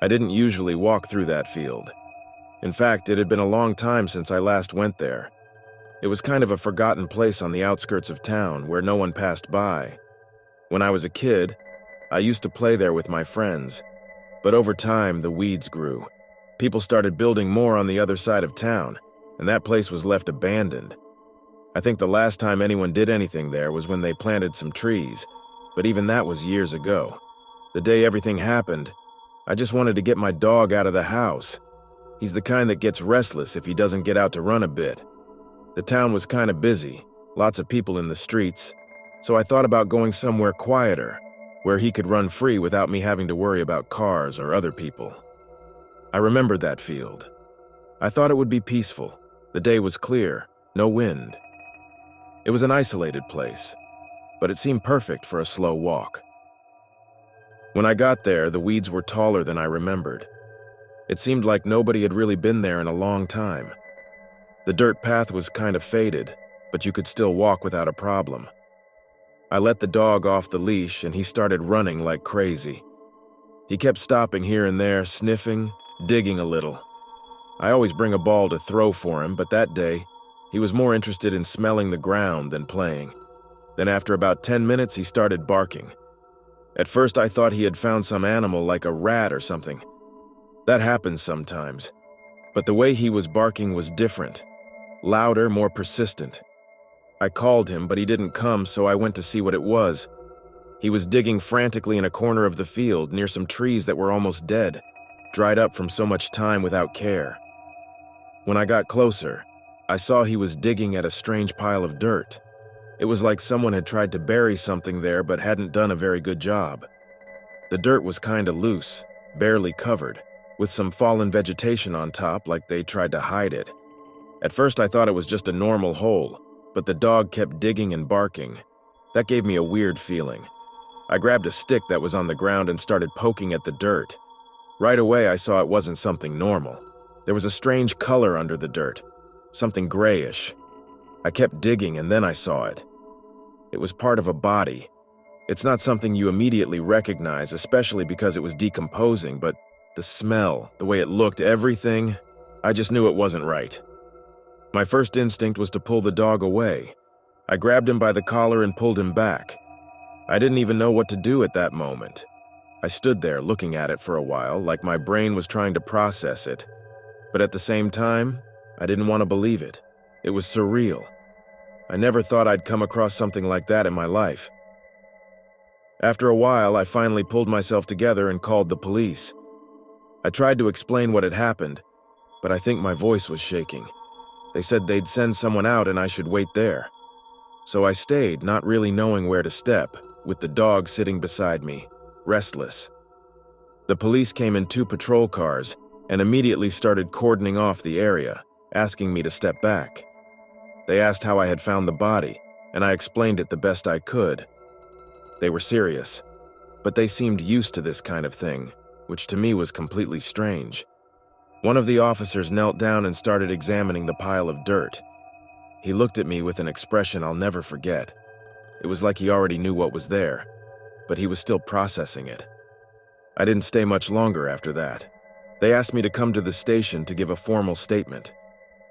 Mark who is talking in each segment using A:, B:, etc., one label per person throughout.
A: I didn't usually walk through that field. In fact, it had been a long time since I last went there. It was kind of a forgotten place on the outskirts of town where no one passed by. When I was a kid, I used to play there with my friends, but over time the weeds grew. People started building more on the other side of town, and that place was left abandoned. I think the last time anyone did anything there was when they planted some trees, but even that was years ago. The day everything happened, I just wanted to get my dog out of the house. He's the kind that gets restless if he doesn't get out to run a bit. The town was kind of busy, lots of people in the streets, so I thought about going somewhere quieter, where he could run free without me having to worry about cars or other people. I remembered that field. I thought it would be peaceful. The day was clear, no wind. It was an isolated place, but it seemed perfect for a slow walk. When I got there, the weeds were taller than I remembered. It seemed like nobody had really been there in a long time. The dirt path was kind of faded, but you could still walk without a problem. I let the dog off the leash and he started running like crazy. He kept stopping here and there, sniffing, digging a little. I always bring a ball to throw for him, but that day, he was more interested in smelling the ground than playing. Then after about 10 minutes, he started barking. At first, I thought he had found some animal like a rat or something. That happens sometimes, but the way he was barking was different. Louder, more persistent. I called him, but he didn't come, so I went to see what it was. He was digging frantically in a corner of the field near some trees that were almost dead, dried up from so much time without care. When I got closer, I saw he was digging at a strange pile of dirt. It was like someone had tried to bury something there but hadn't done a very good job. The dirt was kinda loose, barely covered, with some fallen vegetation on top like they tried to hide it. At first I thought it was just a normal hole, but the dog kept digging and barking. That gave me a weird feeling. I grabbed a stick that was on the ground and started poking at the dirt. Right away I saw it wasn't something normal. There was a strange color under the dirt, something grayish. I kept digging and then I saw it. It was part of a body. It's not something you immediately recognize, especially because it was decomposing, but the smell, the way it looked, everything, I just knew it wasn't right. My first instinct was to pull the dog away. I grabbed him by the collar and pulled him back. I didn't even know what to do at that moment. I stood there looking at it for a while, like my brain was trying to process it. But at the same time, I didn't want to believe it. It was surreal. I never thought I'd come across something like that in my life. After a while, I finally pulled myself together and called the police. I tried to explain what had happened, but I think my voice was shaking. They said they'd send someone out and I should wait there. So I stayed, not really knowing where to step, with the dog sitting beside me, restless. The police came in 2 patrol cars and immediately started cordoning off the area, asking me to step back. They asked how I had found the body, and I explained it the best I could. They were serious, but they seemed used to this kind of thing, which to me was completely strange. One of the officers knelt down and started examining the pile of dirt. He looked at me with an expression I'll never forget. It was like he already knew what was there, but he was still processing it. I didn't stay much longer after that. They asked me to come to the station to give a formal statement.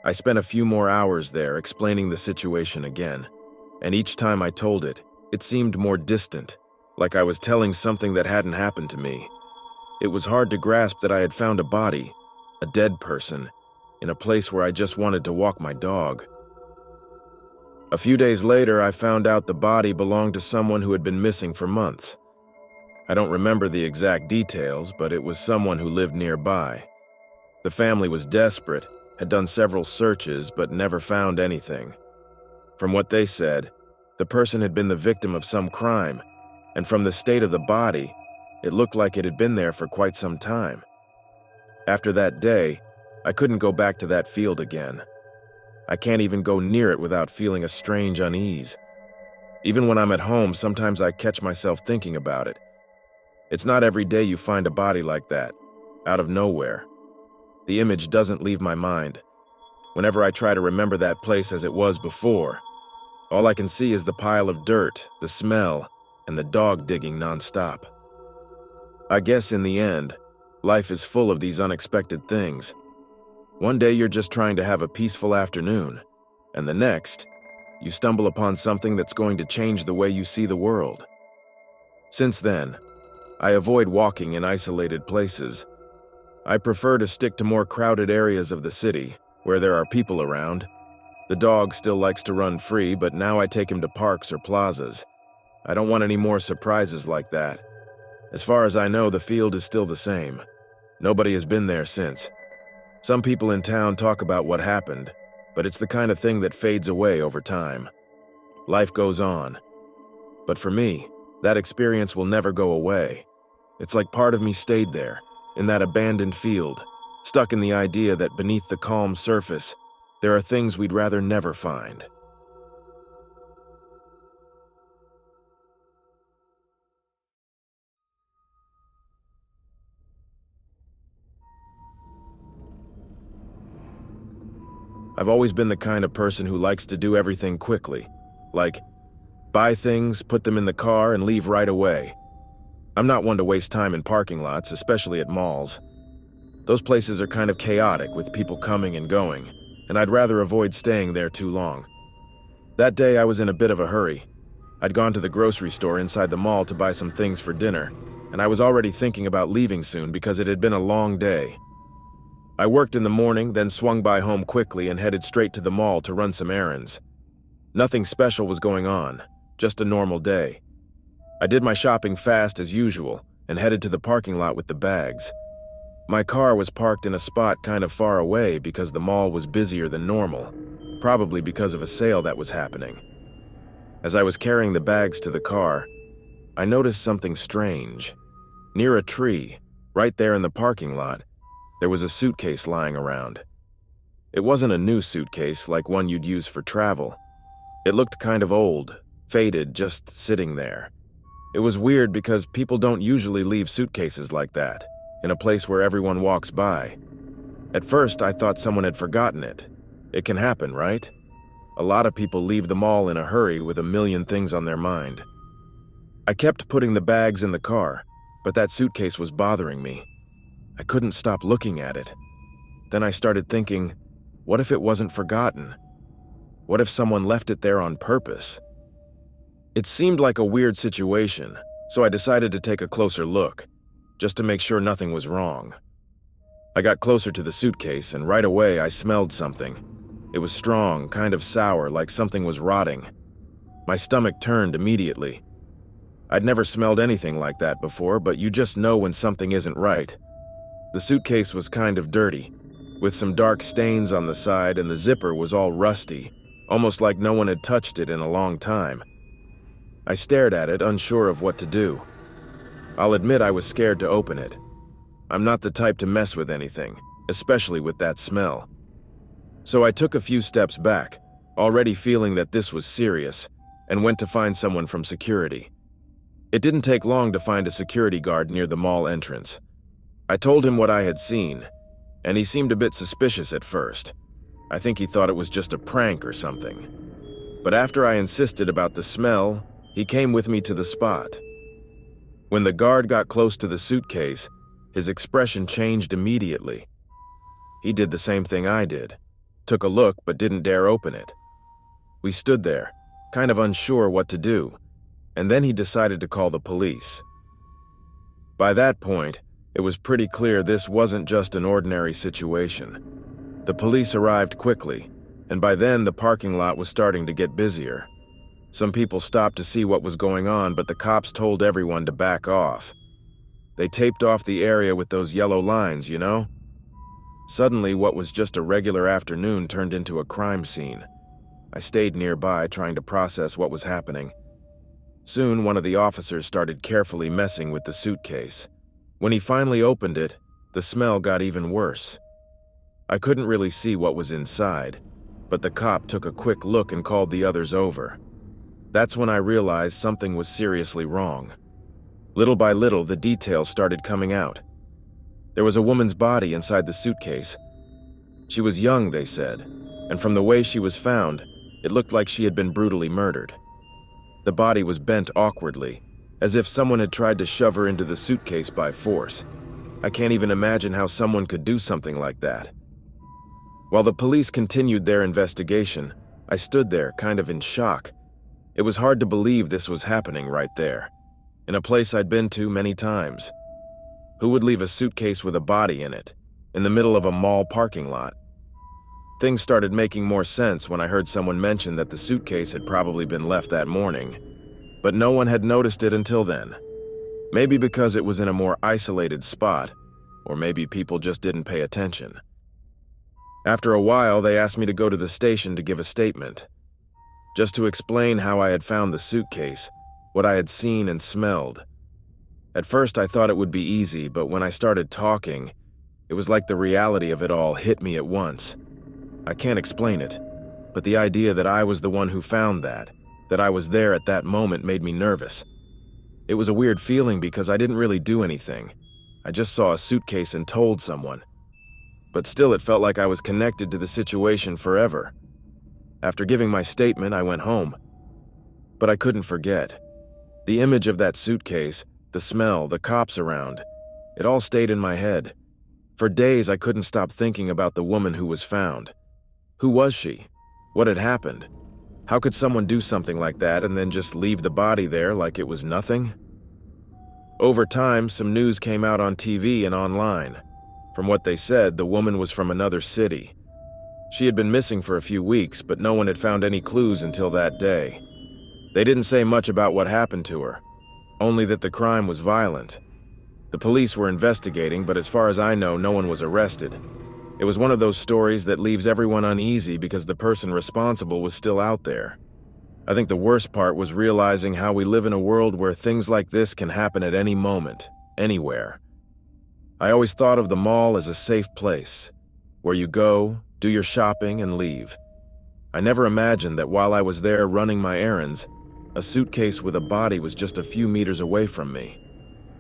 A: I spent a few more hours there explaining the situation again, and each time I told it, it seemed more distant, like I was telling something that hadn't happened to me. It was hard to grasp that I had found a body, a dead person, in a place where I just wanted to walk my dog. A few days later, I found out the body belonged to someone who had been missing for months. I don't remember the exact details, but it was someone who lived nearby. The family was desperate, had done several searches, but never found anything. From what they said, the person had been the victim of some crime, and from the state of the body, it looked like it had been there for quite some time. After that day, I couldn't go back to that field again. I can't even go near it without feeling a strange unease. Even when I'm at home, sometimes I catch myself thinking about it. It's not every day you find a body like that, out of nowhere. The image doesn't leave my mind. Whenever I try to remember that place as it was before, all I can see is the pile of dirt, the smell, and the dog digging nonstop. I guess in the end, Life is full of these unexpected things. One day you're just trying to have a peaceful afternoon, and the next, you stumble upon something that's going to change the way you see the world. Since then, I avoid walking in isolated places. I prefer to stick to more crowded areas of the city, where there are people around. The dog still likes to run free, but now I take him to parks or plazas. I don't want any more surprises like that. As far as I know, the field is still the same. Nobody has been there since. Some people in town talk about what happened, but it's the kind of thing that fades away over time. Life goes on. But for me, that experience will never go away. It's like part of me stayed there, in that abandoned field, stuck in the idea that beneath the calm surface, there are things we'd rather never find. I've always been the kind of person who likes to do everything quickly. Like, buy things, put them in the car, and leave right away. I'm not one to waste time in parking lots, especially at malls. Those places are kind of chaotic with people coming and going, and I'd rather avoid staying there too long. That day I was in a bit of a hurry. I'd gone to the grocery store inside the mall to buy some things for dinner, and I was already thinking about leaving soon because it had been a long day. I worked in the morning, then swung by home quickly and headed straight to the mall to run some errands. Nothing special was going on, just a normal day. I did my shopping fast as usual and headed to the parking lot with the bags. My car was parked in a spot kind of far away because the mall was busier than normal, probably because of a sale that was happening. As I was carrying the bags to the car, I noticed something strange. Near a tree, right there in the parking lot, there was a suitcase lying around. It wasn't a new suitcase like one you'd use for travel. It looked kind of old, faded, just sitting there. It was weird because people don't usually leave suitcases like that, in a place where everyone walks by. At first, I thought someone had forgotten it. It can happen, right? A lot of people leave the mall in a hurry with a million things on their mind. I kept putting the bags in the car, but that suitcase was bothering me. I couldn't stop looking at it. Then I started thinking, what if it wasn't forgotten? What if someone left it there on purpose? It seemed like a weird situation, so I decided to take a closer look, just to make sure nothing was wrong. I got closer to the suitcase, and right away I smelled something. It was strong, kind of sour, like something was rotting. My stomach turned immediately. I'd never smelled anything like that before, but you just know when something isn't right. The suitcase was kind of dirty, with some dark stains on the side, and the zipper was all rusty, almost like no one had touched it in a long time. I stared at it, unsure of what to do. I'll admit I was scared to open it. I'm not the type to mess with anything, especially with that smell. So I took a few steps back, already feeling that this was serious, and went to find someone from security. It didn't take long to find a security guard near the mall entrance. I told him what I had seen, and he seemed a bit suspicious at first. I think he thought it was just a prank or something. But after I insisted about the smell, he came with me to the spot. When the guard got close to the suitcase, his expression changed immediately. He did the same thing I did, took a look but didn't dare open it. We stood there, kind of unsure what to do, and then he decided to call the police. By that point, it was pretty clear this wasn't just an ordinary situation. The police arrived quickly, and by then the parking lot was starting to get busier. Some people stopped to see what was going on, but the cops told everyone to back off. They taped off the area with those yellow lines, you know? Suddenly, what was just a regular afternoon turned into a crime scene. I stayed nearby, trying to process what was happening. Soon, one of the officers started carefully messing with the suitcase. When he finally opened it, the smell got even worse. I couldn't really see what was inside, but the cop took a quick look and called the others over. That's when I realized something was seriously wrong. Little by little, the details started coming out. There was a woman's body inside the suitcase. She was young, they said, and from the way she was found, it looked like she had been brutally murdered. The body was bent awkwardly, as if someone had tried to shove her into the suitcase by force. I can't even imagine how someone could do something like that. While the police continued their investigation, I stood there, kind of in shock. It was hard to believe this was happening right there, in a place I'd been to many times. Who would leave a suitcase with a body in it, in the middle of a mall parking lot? Things started making more sense when I heard someone mention that the suitcase had probably been left that morning, but no one had noticed it until then. Maybe because it was in a more isolated spot, or maybe people just didn't pay attention. After a while, they asked me to go to the station to give a statement, just to explain how I had found the suitcase, what I had seen and smelled. At first, I thought it would be easy, but when I started talking, it was like the reality of it all hit me at once. I can't explain it, but the idea that I was the one who found that I was there at that moment made me nervous. It was a weird feeling because I didn't really do anything. I just saw a suitcase and told someone. But still, it felt like I was connected to the situation forever. After giving my statement, I went home. But I couldn't forget. The image of that suitcase, the smell, the cops around, it all stayed in my head. For days, I couldn't stop thinking about the woman who was found. Who was she? What had happened? How could someone do something like that and then just leave the body there like it was nothing? Over time, some news came out on TV and online. From what they said, the woman was from another city. She had been missing for a few weeks, but no one had found any clues until that day. They didn't say much about what happened to her, only that the crime was violent. The police were investigating, but as far as I know, no one was arrested. It was one of those stories that leaves everyone uneasy because the person responsible was still out there. I think the worst part was realizing how we live in a world where things like this can happen at any moment, anywhere. I always thought of the mall as a safe place, where you go, do your shopping, and leave. I never imagined that while I was there running my errands, a suitcase with a body was just a few meters away from me.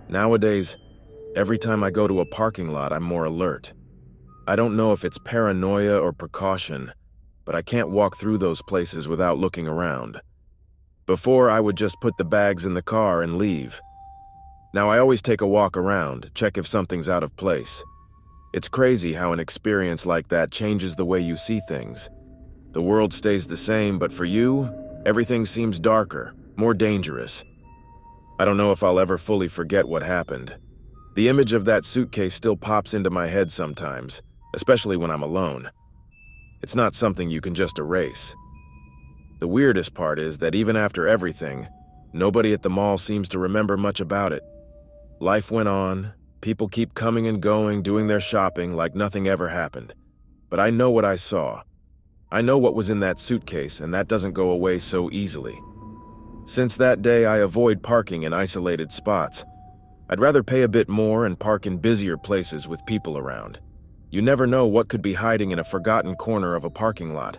A: Nowadays, every time I go to a parking lot, I'm more alert. I don't know if it's paranoia or precaution, but I can't walk through those places without looking around. Before, I would just put the bags in the car and leave. Now I always take a walk around, check if something's out of place. It's crazy how an experience like that changes the way you see things. The world stays the same, but for you, everything seems darker, more dangerous. I don't know if I'll ever fully forget what happened. The image of that suitcase still pops into my head sometimes, especially when I'm alone. It's not something you can just erase. The weirdest part is that even after everything, nobody at the mall seems to remember much about it. Life went on, people keep coming and going, doing their shopping like nothing ever happened. But I know what I saw. I know what was in that suitcase, and that doesn't go away so easily. Since that day, I avoid parking in isolated spots. I'd rather pay a bit more and park in busier places with people around. You never know what could be hiding in a forgotten corner of a parking lot.